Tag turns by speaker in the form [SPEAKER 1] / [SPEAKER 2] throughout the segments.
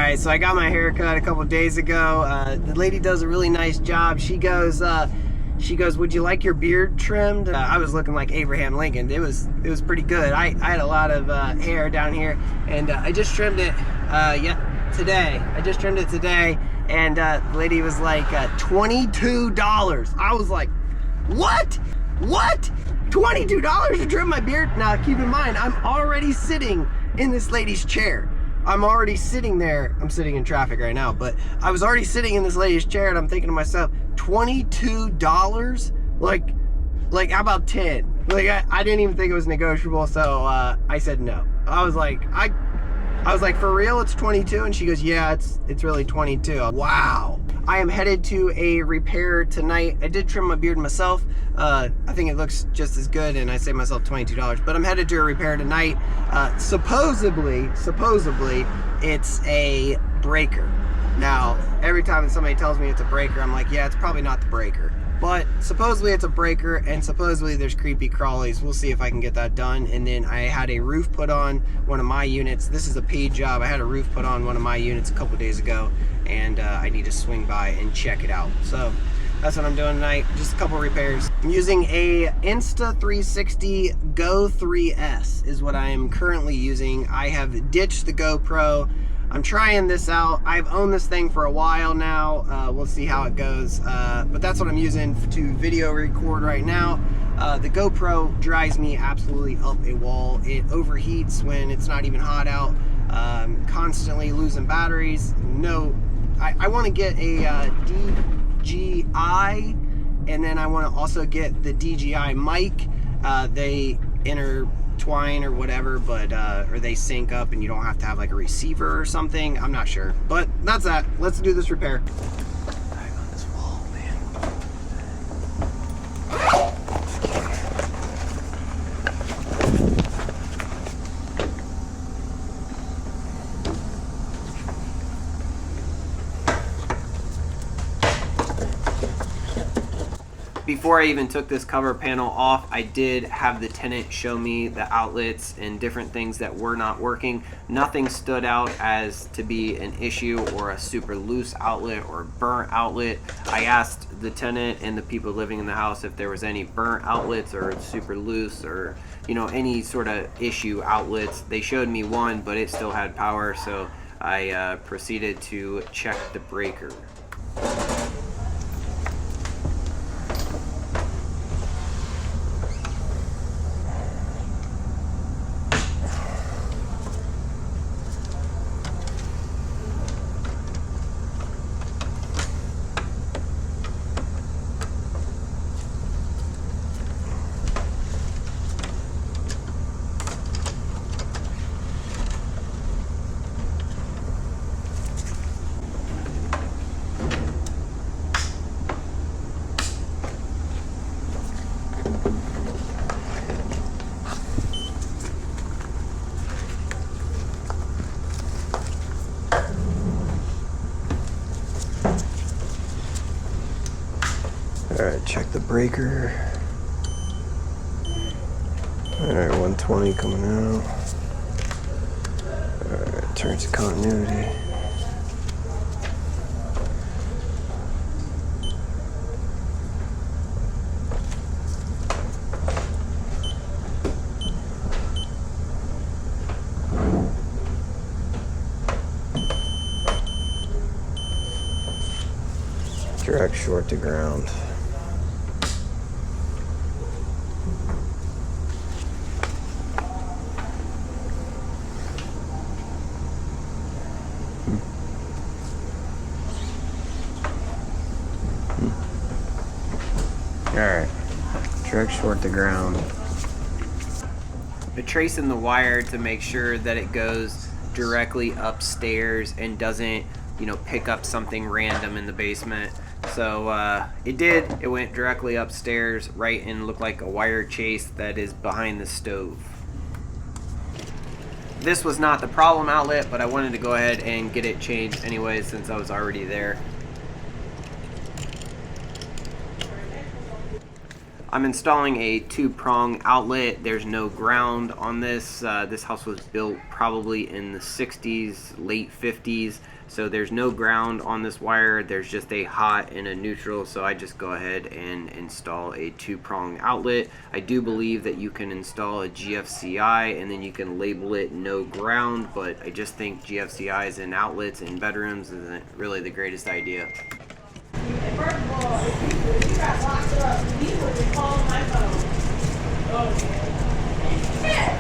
[SPEAKER 1] Alright, so I got my hair cut a couple days ago. The lady does a really nice job. She goes, would you like your beard trimmed? I was looking like Abraham Lincoln. It was pretty good. I had a lot of hair down here, and I just trimmed it today. I just trimmed it today, and the lady was like, $22. I was like, what? What? $22 to trim my beard? Now keep in mind, I'm already sitting in this lady's chair. I'm already sitting there. I'm sitting in traffic right now, but I was already sitting in this lady's chair, and I'm thinking to myself, $22? Like how about 10? Like I didn't even think it was negotiable, so I said no. I was like, for real, it's 22? And she goes, yeah, it's really 22. Wow. I am headed to a repair tonight. I did trim my beard myself. I think it looks just as good, and I saved myself $22. But I'm headed to a repair tonight. Supposedly, it's a breaker. Now, every time somebody tells me it's a breaker, I'm like, yeah, it's probably not the breaker. But supposedly it's a breaker, and supposedly there's creepy crawlies. We'll see if I can get that done. And then I had a roof put on one of my units. This is a paid job. I had a roof put on one of my units a couple days ago, and I need to swing by and check it out. So that's what I'm doing tonight. Just a couple repairs. I'm using a Insta360 Go 3S is what I am currently using. I have ditched the GoPro. I'm trying this out. I've owned this thing for a while now. We'll see how it goes. But that's what I'm using to video record right now. The GoPro drives me absolutely up a wall. It overheats when it's not even hot out. Constantly losing batteries. No, I want to get a DJI, and then I want to also get the DJI mic. They intertwine or whatever, but or they sync up and you don't have to have like a receiver or something. I'm not sure, but that's that. Let's do this repair. Back on this wall, man. Before I even took this cover panel off, I did have the tenant show me the outlets and different things that were not working. Nothing stood out as to be an issue or a super loose outlet or burnt outlet. I asked the tenant and the people living in the house if there was any burnt outlets or super loose or, you know, any sort of issue outlets. They showed me one, but it still had power, so I proceeded to check the breaker. Alright, check the breaker. Alright, 120 coming out. Alright, turn to continuity. Direct short to ground. Alright, direct short to ground. But tracing the wire to make sure that it goes directly upstairs and doesn't, you know, pick up something random in the basement. So it did. It went directly upstairs, right, and looked like a wire chase that is behind the stove. This was not the problem outlet, but I wanted to go ahead and get it changed anyway since I was already there. I'm installing a two-prong outlet. There's no ground on this. This house was built probably in the 60s, late 50s. So there's no ground on this wire. There's just a hot and a neutral. So I just go ahead and install a two-prong outlet. I do believe that you can install a GFCI and then you can label it no ground, but I just think GFCIs and outlets in bedrooms isn't really the greatest idea.
[SPEAKER 2] First of all, if you got locked up, he would be calling my phone. Oh, yeah.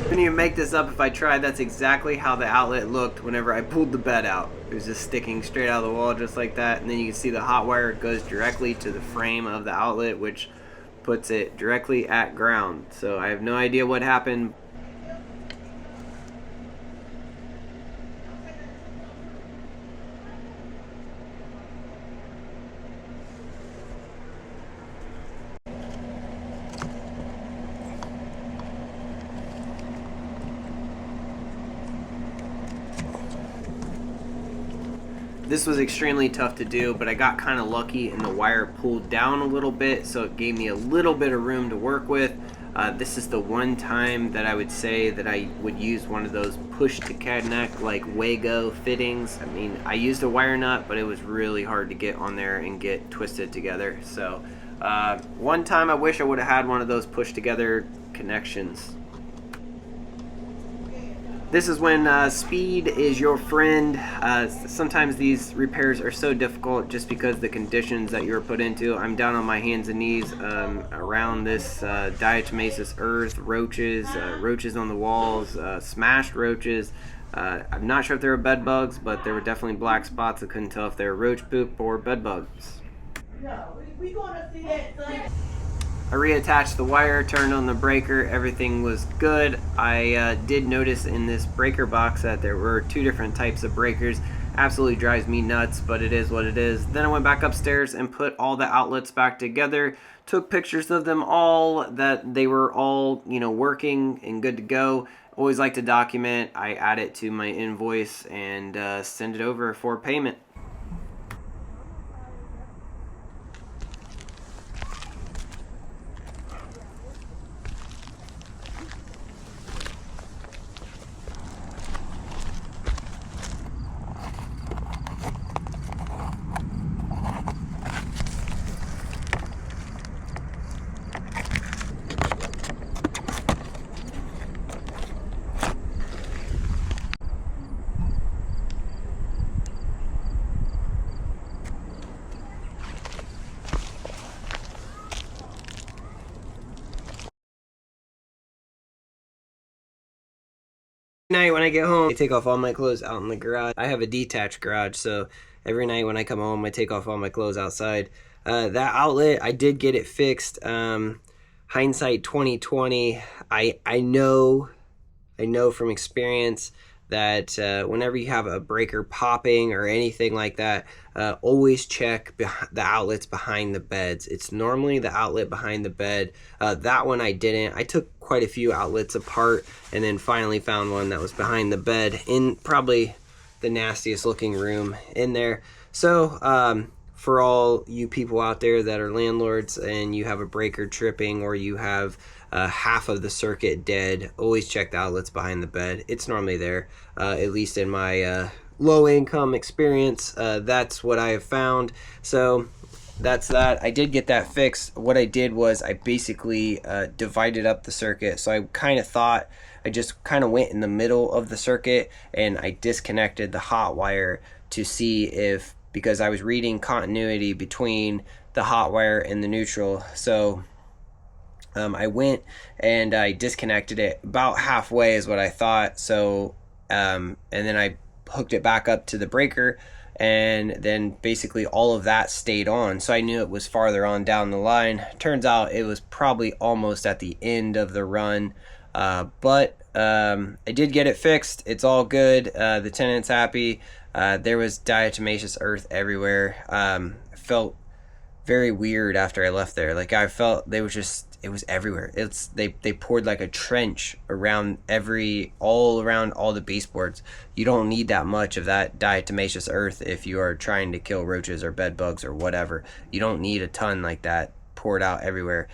[SPEAKER 1] Couldn't even make this up if I tried. That's exactly how the outlet looked whenever I pulled the bed out. It was just sticking straight out of the wall just like that, and then you can see the hot wire goes directly to the frame of the outlet, which puts it directly at ground. So I have no idea what happened. This was extremely tough to do, but I got kind of lucky and the wire pulled down a little bit, so it gave me a little bit of room to work with. This is the one time that I would say that I would use one of those push to connect like Wago fittings. I mean, I used a wire nut, but it was really hard to get on there and get twisted together. So one time I wish I would have had one of those push together connections. This is when speed is your friend. Sometimes these repairs are so difficult just because the conditions that you're put into. I'm down on my hands and knees around this diatomaceous earth, roaches, roaches on the walls, smashed roaches. I'm not sure if they were bed bugs, but there were definitely black spots. I couldn't tell if they were roach poop or bed bugs.
[SPEAKER 2] No, we gonna see that thing.
[SPEAKER 1] I reattached the wire, turned on the breaker, everything was good. I did notice in this breaker box that there were two different types of breakers. Absolutely drives me nuts, but it is what it is. Then I went back upstairs and put all the outlets back together, took pictures of them all, that they were all, you know, working and good to go. Always like to document. I add it to my invoice and send it over for payment. Night when I get home, I take off all my clothes out in the garage. I have a detached garage, so every night when I come home, I take off all my clothes outside. That outlet, I did get it fixed. Hindsight 2020, I know from experience that whenever you have a breaker popping or anything like that, always check the outlets behind the beds. It's normally the outlet behind the bed. That one I didn't. I took quite a few outlets apart and then finally found one that was behind the bed in probably the nastiest looking room in there. So for all you people out there that are landlords and you have a breaker tripping or you have half of the circuit dead, always check the outlets behind the bed. It's normally there, at least in my low income experience. That's what I have found. So that's that. I did get that fixed. What I did was I basically divided up the circuit. So I kind of thought, I just kind of went in the middle of the circuit and I disconnected the hot wire to see if, because I was reading continuity between the hot wire and the neutral. So I went and I disconnected it about halfway is what I thought. So and then I hooked it back up to the breaker, and then basically all of that stayed on. So I knew it was farther on down the line. Turns out it was probably almost at the end of the run, but I did get it fixed. It's all good. The tenant's happy. There was diatomaceous earth everywhere. I felt very weird after I left there. Like, I felt it was everywhere. They poured like a trench around all around all the baseboards. You don't need that much of that diatomaceous earth if you are trying to kill roaches or bed bugs or whatever. You don't need a ton like that poured out everywhere.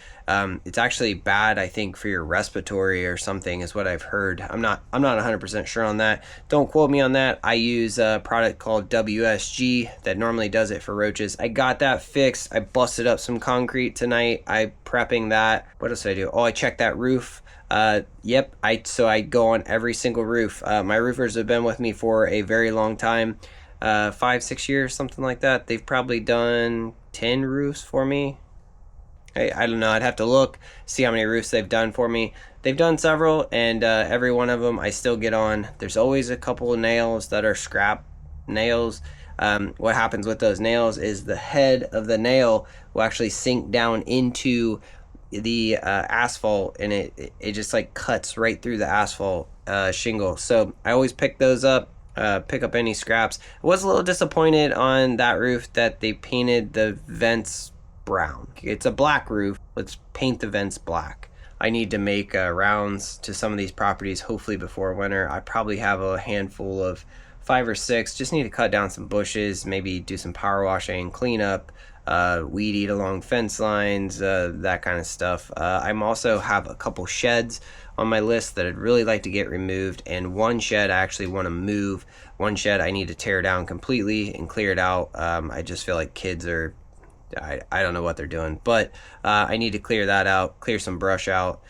[SPEAKER 1] It's actually bad, I think, for your respiratory or something, is what I've heard. I'm not 100% sure on that. Don't quote me on that. I use a product called WSG that normally does it for roaches. I got that fixed. I busted up some concrete tonight. I prepping that. What else did I do? Oh, I checked that roof. Yep. So I go on every single roof. My roofers have been with me for a very long time, 5-6 years, something like that. They've probably done 10 roofs for me. I don't know. I'd have to look, see how many roofs they've done for me. They've done several, and every one of them I still get on. There's always a couple of nails that are scrap nails. What happens with those nails is the head of the nail will actually sink down into the asphalt, and it just like cuts right through the asphalt shingle. So I always pick those up. Pick up any scraps. I was a little disappointed on that roof that they painted the vents brown. It's a black roof. Let's paint the vents black. I need to make rounds to some of these properties, hopefully before winter. I probably have a handful of 5 or 6. Just need to cut down some bushes, maybe do some power washing, clean up, weed eat along fence lines, that kind of stuff. I'm also have a couple sheds on my list that I'd really like to get removed, and one shed I actually want to move. One shed I need to tear down completely and clear it out. I just feel like kids are, I don't know what they're doing, but I need to clear that out, clear some brush out.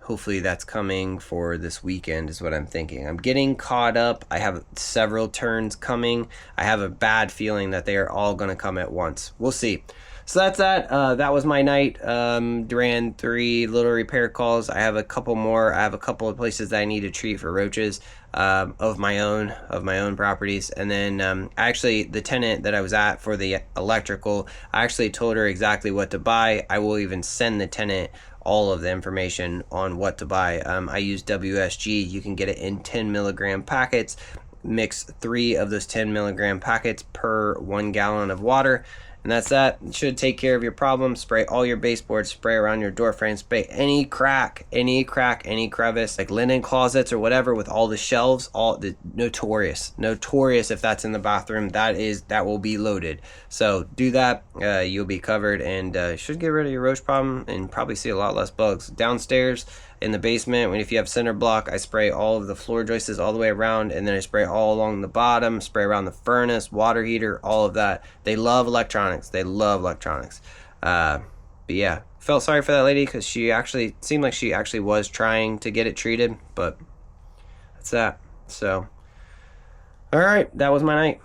[SPEAKER 1] Hopefully that's coming for this weekend is what I'm thinking. I'm getting caught up. I have several turns coming. I have a bad feeling that they are all going to come at once. We'll see. So that's that. That was my night. Ran 3 little repair calls. I have a couple more. I have a couple of places that I need to treat for roaches of my own properties. And then actually the tenant that I was at for the electrical, I actually told her exactly what to buy. I will even send the tenant all of the information on what to buy. I use WSG. You can get it in 10 milligram packets. Mix 3 of those 10 milligram packets per 1 gallon of water. And that's that. It should take care of your problem. Spray all your baseboards, spray around your door frame, spray any crack, any crevice, like linen closets or whatever with all the shelves, all the notorious if that's in the bathroom, that will be loaded. So do that, you'll be covered, and should get rid of your roach problem and probably see a lot less bugs. Downstairs in the basement, if you have cinder block, I spray all of the floor joists all the way around, and then I spray all along the bottom, spray around the furnace, water heater, all of that. They love electronics. But yeah, felt sorry for that lady because she actually seemed like she actually was trying to get it treated, but that's that. So all right, that was my night.